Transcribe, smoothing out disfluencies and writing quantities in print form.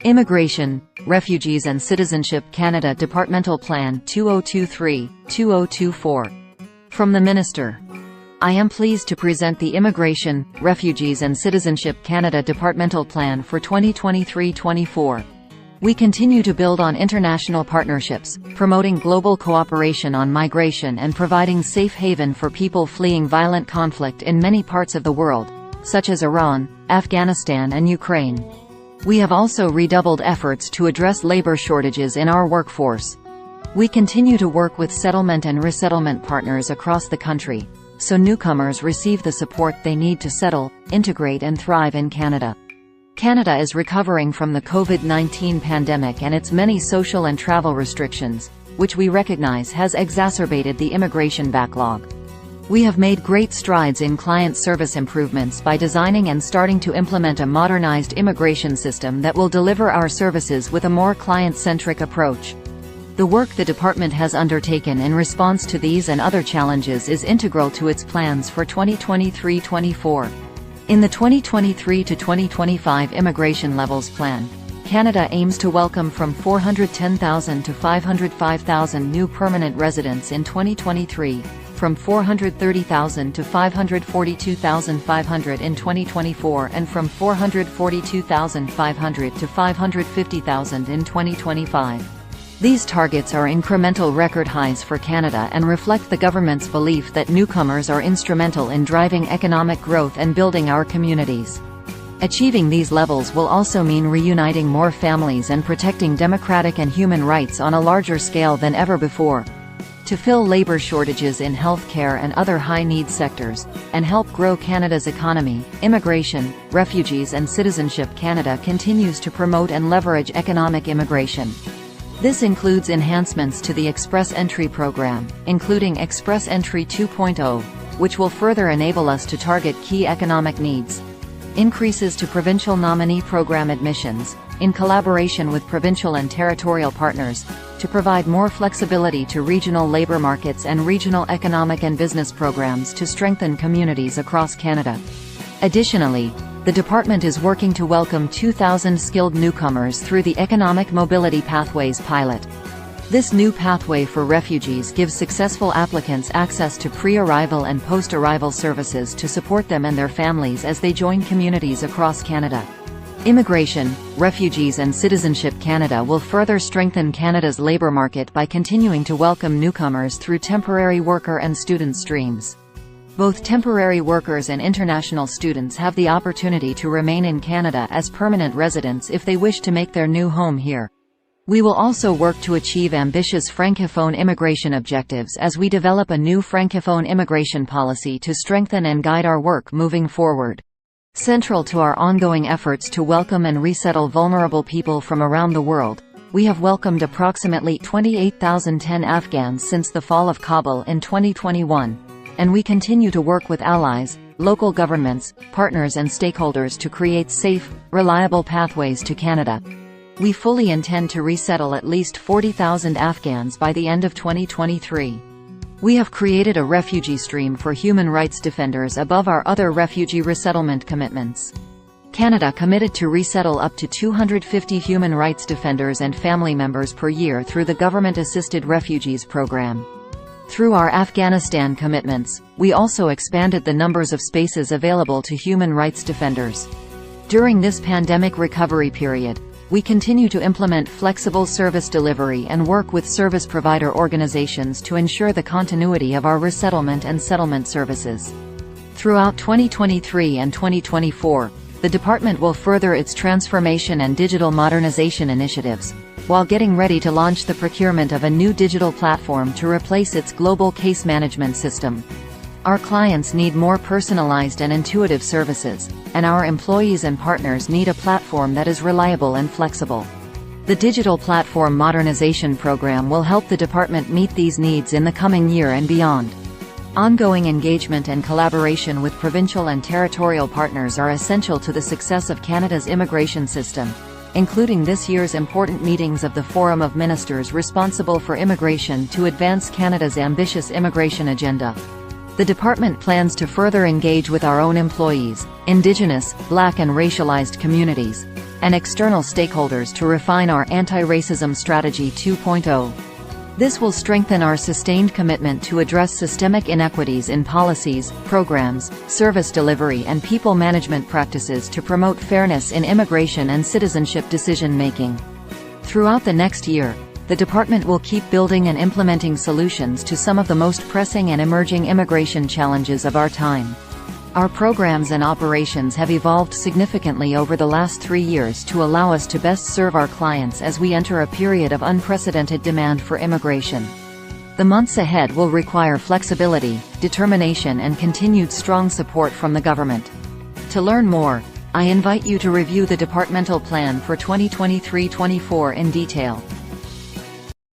Immigration, Refugees and Citizenship Canada Departmental Plan 2023-2024. From the Minister. I am pleased to present the Immigration, Refugees and Citizenship Canada Departmental Plan for 2023-24. We continue to build on international partnerships, promoting global cooperation on migration and providing safe haven for people fleeing violent conflict in many parts of the world, such as Iran, Afghanistan and Ukraine. We have also redoubled efforts to address labor shortages in our workforce. We continue to work with settlement and resettlement partners across the country, so newcomers receive the support they need to settle, integrate and thrive in Canada. Canada is recovering from the COVID-19 pandemic and its many social and travel restrictions, which we recognize has exacerbated the immigration backlog. We have made great strides in client service improvements by designing and starting to implement a modernized immigration system that will deliver our services with a more client-centric approach. The work the department has undertaken in response to these and other challenges is integral to its plans for 2023-24. In the 2023 to 2025 Immigration Levels Plan, Canada aims to welcome from 410,000 to 505,000 new permanent residents in 2023, from 430,000 to 542,500 in 2024 and from 442,500 to 550,000 in 2025. These targets are incremental record highs for Canada and reflect the government's belief that newcomers are instrumental in driving economic growth and building our communities. Achieving these levels will also mean reuniting more families and protecting democratic and human rights on a larger scale than ever before. To fill labor shortages in healthcare and other high-need sectors, and help grow Canada's economy, Immigration, Refugees and Citizenship Canada continues to promote and leverage economic immigration. This includes enhancements to the Express Entry program, including Express Entry 2.0, which will further enable us to target key economic needs. Increases to provincial nominee program admissions, in collaboration with provincial and territorial partners, to provide more flexibility to regional labor markets and regional economic and business programs to strengthen communities across Canada. Additionally, the department is working to welcome 2,000 skilled newcomers through the Economic Mobility Pathways pilot. This new pathway for refugees gives successful applicants access to pre-arrival and post-arrival services to support them and their families as they join communities across Canada. Immigration, Refugees and Citizenship Canada will further strengthen Canada's labour market by continuing to welcome newcomers through temporary worker and student streams. Both temporary workers and international students have the opportunity to remain in Canada as permanent residents if they wish to make their new home here. We will also work to achieve ambitious Francophone immigration objectives as we develop a new Francophone immigration policy to strengthen and guide our work moving forward. Central to our ongoing efforts to welcome and resettle vulnerable people from around the world, we have welcomed approximately 28,010 Afghans since the fall of Kabul in 2021, and we continue to work with allies, local governments, partners and stakeholders to create safe, reliable pathways to Canada. We fully intend to resettle at least 40,000 Afghans by the end of 2023. We have created a refugee stream for human rights defenders above our other refugee resettlement commitments. Canada committed to resettle up to 250 human rights defenders and family members per year through the Government-Assisted Refugees Program. Through our Afghanistan commitments, we also expanded the numbers of spaces available to human rights defenders. During this pandemic recovery period, we continue to implement flexible service delivery and work with service provider organizations to ensure the continuity of our resettlement and settlement services. Throughout 2023 and 2024, the department will further its transformation and digital modernization initiatives, while getting ready to launch the procurement of a new digital platform to replace its global case management system. Our clients need more personalized and intuitive services, and our employees and partners need a platform that is reliable and flexible. The Digital Platform Modernization Program will help the department meet these needs in the coming year and beyond. Ongoing engagement and collaboration with provincial and territorial partners are essential to the success of Canada's immigration system, including this year's important meetings of the Forum of Ministers responsible for immigration to advance Canada's ambitious immigration agenda. The department plans to further engage with our own employees, Indigenous, Black and racialized communities, and external stakeholders to refine our anti-racism strategy 2.0. This will strengthen our sustained commitment to address systemic inequities in policies, programs, service delivery and people management practices to promote fairness in immigration and citizenship decision-making. Throughout the next year, the department will keep building and implementing solutions to some of the most pressing and emerging immigration challenges of our time. Our programs and operations have evolved significantly over the last 3 years to allow us to best serve our clients as we enter a period of unprecedented demand for immigration. The months ahead will require flexibility, determination and continued strong support from the government. To learn more, I invite you to review the departmental plan for 2023-24 in detail.